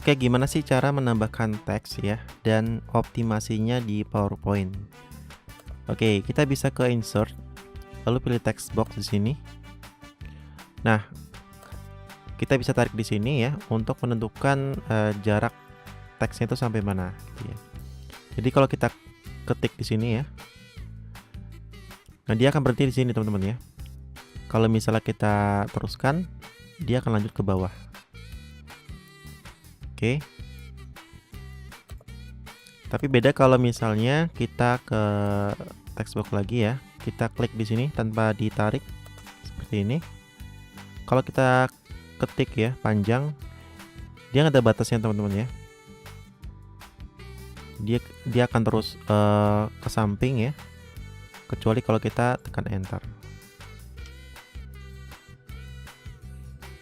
Oke, gimana sih cara menambahkan teks ya dan optimasinya di PowerPoint? Oke, kita bisa ke insert, lalu pilih text box di sini. Nah, kita bisa tarik di sini ya untuk menentukan jarak teksnya itu sampai mana, gitu ya. Jadi kalau kita ketik di sini ya, nah dia akan berhenti di sini teman-teman ya. Kalau misalnya kita teruskan, dia akan lanjut ke bawah. Oke. Tapi beda kalau misalnya kita ke text box lagi ya. Kita klik di sini tanpa ditarik seperti ini. Kalau kita ketik ya panjang, dia nggak ada batasnya teman-teman ya. Dia akan terus ke samping ya. Kecuali kalau kita tekan enter.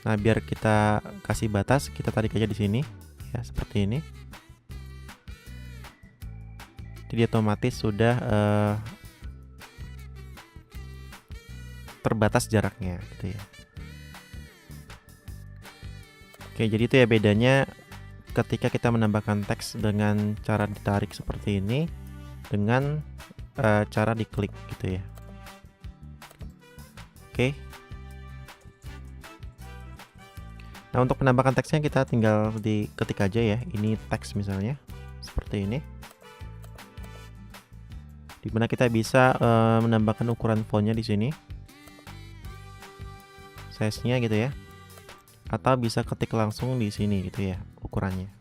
Nah, biar kita kasih batas, kita tarik aja di sini ya seperti ini. Jadi otomatis sudah terbatas jaraknya gitu ya. Oke, jadi itu ya bedanya ketika kita menambahkan teks dengan cara ditarik seperti ini dengan cara diklik gitu ya. Oke. Nah, untuk menambahkan teksnya kita tinggal diketik aja ya. Ini teks misalnya seperti ini. Dimana kita bisa menambahkan ukuran fontnya di sini, size-nya gitu ya, atau bisa ketik langsung di sini gitu ya ukurannya,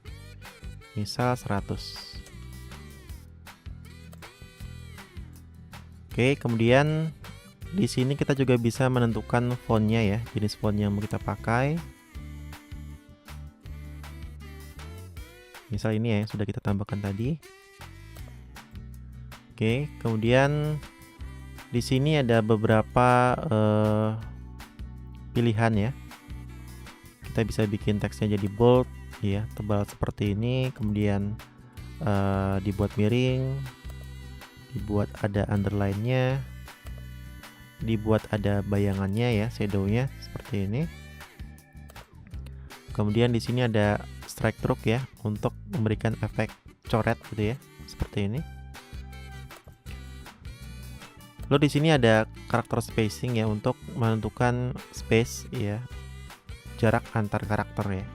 misal 100. Oke, kemudian di sini kita juga bisa menentukan fontnya ya, jenis font yang mau kita pakai. Misal ini ya yang sudah kita tambahkan tadi. Oke, kemudian di sini ada beberapa pilihan ya. Kita bisa bikin teksnya jadi bold ya, tebal seperti ini, kemudian dibuat miring, dibuat ada underline-nya, dibuat ada bayangannya ya, shadow-nya seperti ini. Kemudian di sini ada strike stroke ya untuk memberikan efek coret gitu ya, seperti ini. Lalu di sini ada karakter spacing ya untuk menentukan space ya, jarak antar karakter ya.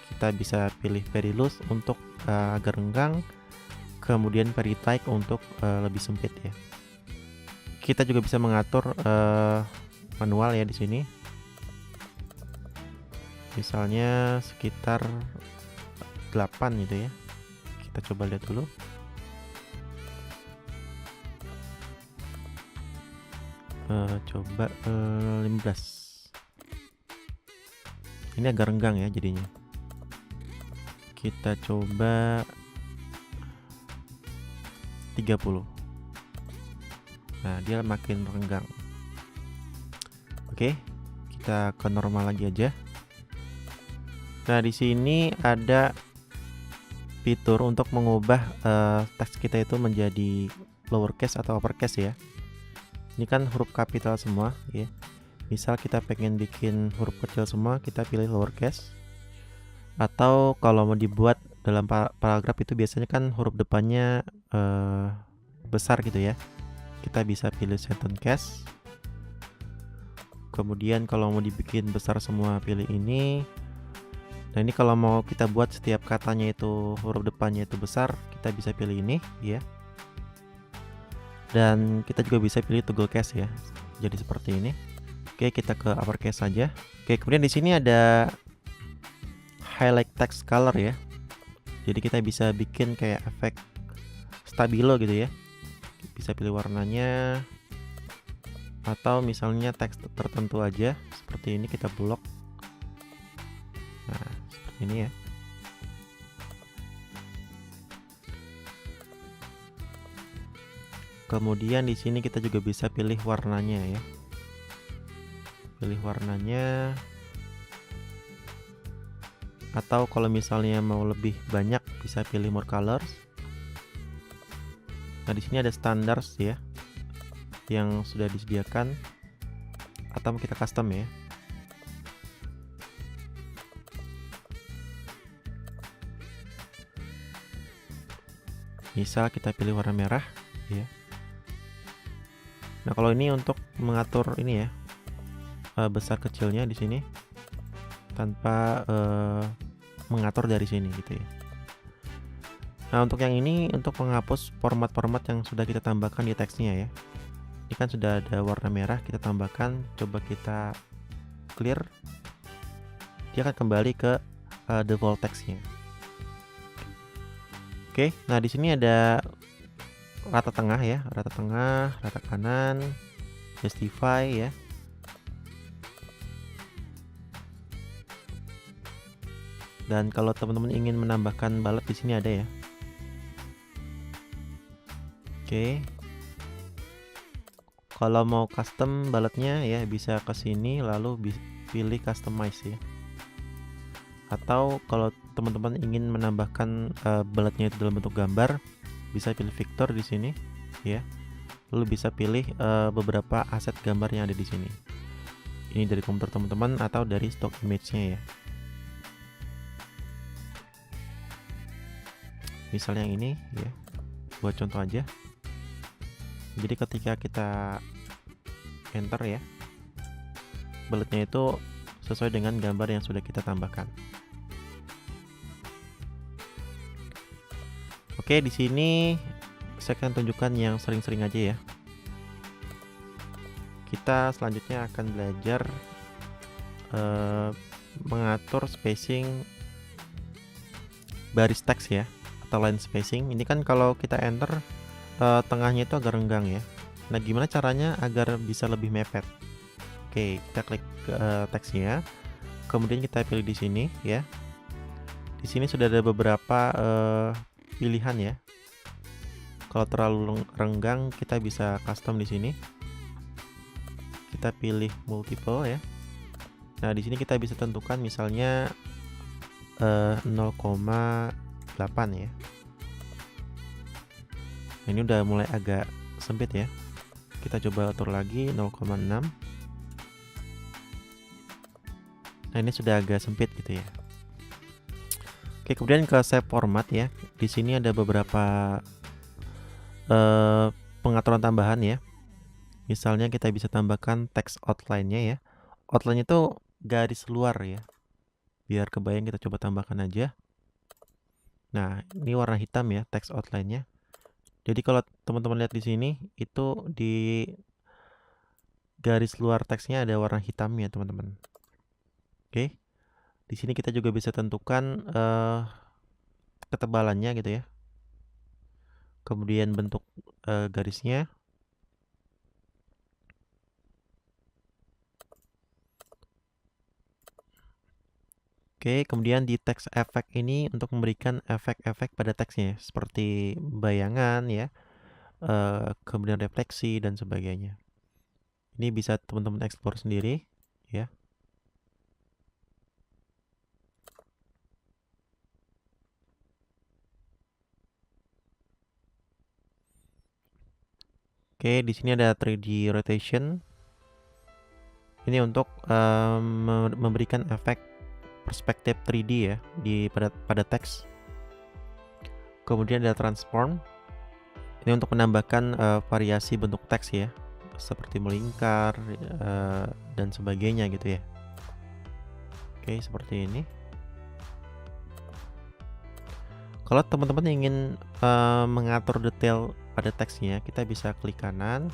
Kita bisa pilih very loose untuk agak renggang, kemudian very tight untuk lebih sempit ya. Kita juga bisa mengatur manual ya di sini. Misalnya sekitar 8 gitu ya. Kita coba lihat dulu. Coba 15. Ini agak renggang ya jadinya. Kita coba 30. Nah, dia makin renggang. Oke, kita ke normal lagi aja. Nah, di sini ada fitur untuk mengubah teks kita itu menjadi lowercase atau uppercase ya. Ini kan huruf kapital semua ya. Misal kita pengen bikin huruf kecil semua, kita pilih lowercase. Atau kalau mau dibuat dalam paragraf itu biasanya kan huruf depannya besar gitu ya. Kita bisa pilih sentence case. Kemudian kalau mau dibikin besar semua, pilih ini. Nah, ini kalau mau kita buat setiap katanya itu huruf depannya itu besar, kita bisa pilih ini ya. Dan kita juga bisa pilih toggle case ya. Jadi seperti ini. Oke, kita ke uppercase saja. Oke, kemudian di sini ada highlight text color ya. Jadi kita bisa bikin kayak efek stabilo gitu ya. Bisa pilih warnanya, atau misalnya teks tertentu aja seperti ini kita blok. Nah, seperti ini ya. Kemudian di sini kita juga bisa pilih warnanya ya. Pilih warnanya. Atau kalau misalnya mau lebih banyak bisa pilih more colors. Nah, di sini ada standards ya yang sudah disediakan atau kita custom ya. Misal kita pilih warna merah, ya. Nah, kalau ini untuk mengatur ini ya, besar kecilnya di sini tanpa mengatur dari sini gitu ya. Nah, untuk yang ini untuk menghapus format-format yang sudah kita tambahkan di teksnya ya. Ini kan sudah ada warna merah, kita tambahkan, coba kita clear. Dia akan kembali ke default teksnya. Oke, nah di sini ada rata tengah ya, rata tengah, rata kanan, justify ya. Dan kalau teman-teman ingin menambahkan balet di sini ada ya. Oke. Kalau mau custom baletnya ya bisa ke sini lalu pilih customize ya. Atau kalau teman-teman ingin menambahkan baletnya itu dalam bentuk gambar, bisa pilih vector di sini ya. Lalu bisa pilih beberapa aset gambar yang ada di sini. Ini dari komputer teman-teman atau dari stock image-nya ya. Misalnya yang ini ya, buat contoh aja. Jadi ketika kita enter ya, baletnya itu sesuai dengan gambar yang sudah kita tambahkan. Oke, di sini saya akan tunjukkan yang sering-sering aja ya. Kita selanjutnya akan belajar mengatur spacing baris teks ya, atau line spacing. Ini kan kalau kita enter tengahnya itu agak renggang ya. Nah, gimana caranya agar bisa lebih mepet? Oke, kita klik teksnya, kemudian kita pilih di sini ya. Di sini sudah ada beberapa pilihan ya. Kalau terlalu renggang, kita bisa custom di sini. Kita pilih multiple ya. Nah, di sini kita bisa tentukan misalnya 0,8 ya. Nah, ini udah mulai agak sempit ya. Kita coba atur lagi 0,6. Nah, ini sudah agak sempit gitu ya. Oke, kemudian ke save format ya. Di sini ada beberapa pengaturan tambahan ya. Misalnya kita bisa tambahkan teks outline-nya ya. Outline itu garis luar ya. Biar kebayang, kita coba tambahkan aja. Nah, ini warna hitam ya teks outline-nya. Jadi kalau teman-teman lihat di sini, itu di garis luar teksnya ada warna hitam ya teman-teman. Oke, di sini kita juga bisa tentukan ketebalannya gitu ya. Kemudian bentuk garisnya. Oke, kemudian di teks efek ini untuk memberikan efek-efek pada teksnya seperti bayangan ya, kemudian refleksi dan sebagainya. Ini bisa teman-teman explore sendiri ya. Oke, di sini ada 3D rotation. Ini untuk memberikan efek perspektif 3D ya pada teks. Kemudian ada transform. Ini untuk menambahkan variasi bentuk teks ya, seperti melingkar dan sebagainya gitu ya. Oke, seperti ini. Kalau teman-teman ingin mengatur detail pada teksnya, kita bisa klik kanan,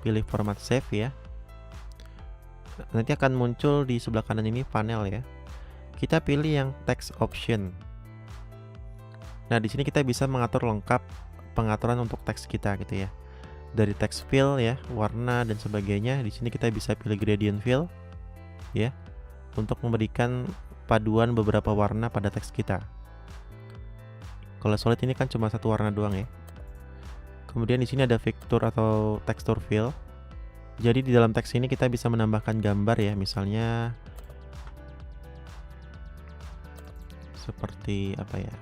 pilih format save ya. Nanti akan muncul di sebelah kanan ini panel ya. Kita pilih yang text option. Nah, di sini kita bisa mengatur lengkap pengaturan untuk teks kita gitu ya. Dari text fill ya, warna dan sebagainya. Di sini kita bisa pilih gradient fill ya, untuk memberikan paduan beberapa warna pada teks kita. Kalau solid ini kan cuma satu warna doang ya. Kemudian di sini ada vector atau texture fill. Jadi di dalam teks ini kita bisa menambahkan gambar ya, misalnya seperti apa ya,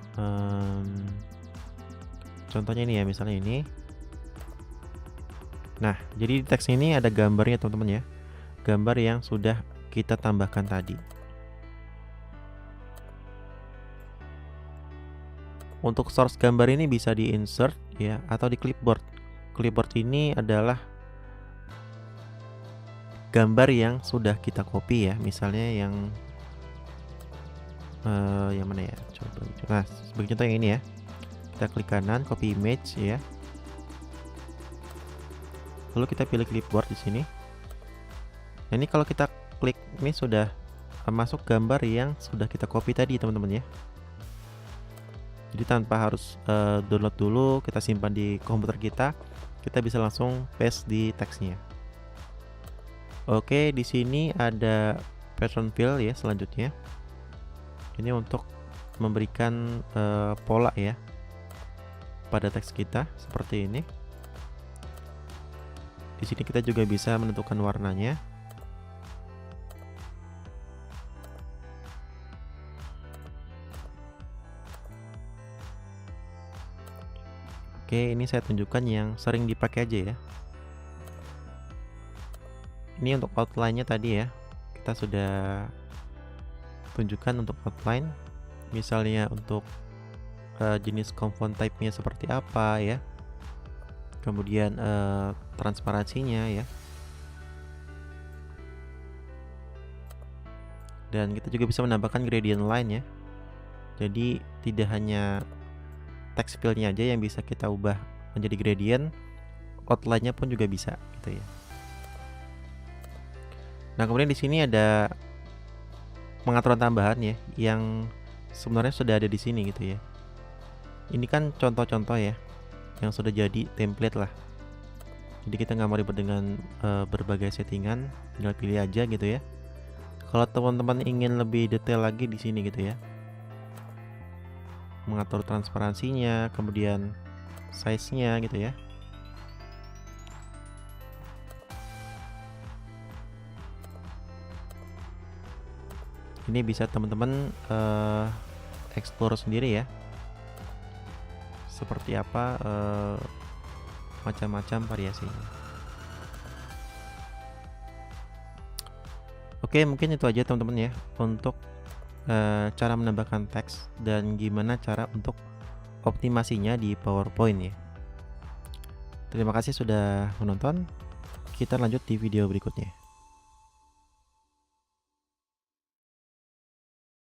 contohnya ini ya, misalnya ini. Nah, jadi di teks ini ada gambarnya teman-teman ya, gambar yang sudah kita tambahkan tadi. Untuk source gambar ini bisa di insert ya atau di clipboard. Clipboard ini adalah gambar yang sudah kita copy ya, misalnya yang mana ya, coba. Nah, sebagai contoh yang ini ya, kita klik kanan copy image ya, lalu kita pilih clipboard di sini. Nah, ini kalau kita klik ini sudah masuk gambar yang sudah kita copy tadi teman-teman ya. Jadi tanpa harus download dulu, kita simpan di komputer kita bisa langsung paste di teksnya. Oke, di sini ada pattern fill ya selanjutnya. Ini untuk memberikan pola ya pada teks kita seperti ini. Di sini kita juga bisa menentukan warnanya. Oke, ini saya tunjukkan yang sering dipakai aja ya. Ini untuk outline-nya tadi ya, kita sudah tunjukkan untuk outline, misalnya untuk jenis compound type-nya seperti apa ya, kemudian transparansinya ya, dan kita juga bisa menambahkan gradient line ya. Jadi tidak hanya text fill-nya aja yang bisa kita ubah menjadi gradient, outline-nya pun juga bisa gitu ya. Nah, kemudian di sini ada pengaturan tambahan ya yang sebenarnya sudah ada di sini gitu ya. Ini kan contoh-contoh ya yang sudah jadi template lah. Jadi kita nggak mau ribet dengan berbagai settingan, tinggal pilih aja gitu ya. Kalau teman-teman ingin lebih detail lagi di sini gitu ya, mengatur transparansinya, kemudian size-nya gitu ya. Ini bisa teman-teman explore sendiri ya, seperti apa macam-macam variasinya. Oke, mungkin itu aja teman-teman ya untuk cara menambahkan teks dan gimana cara untuk optimasinya di PowerPoint ya. Terima kasih sudah menonton. Kita lanjut di video berikutnya.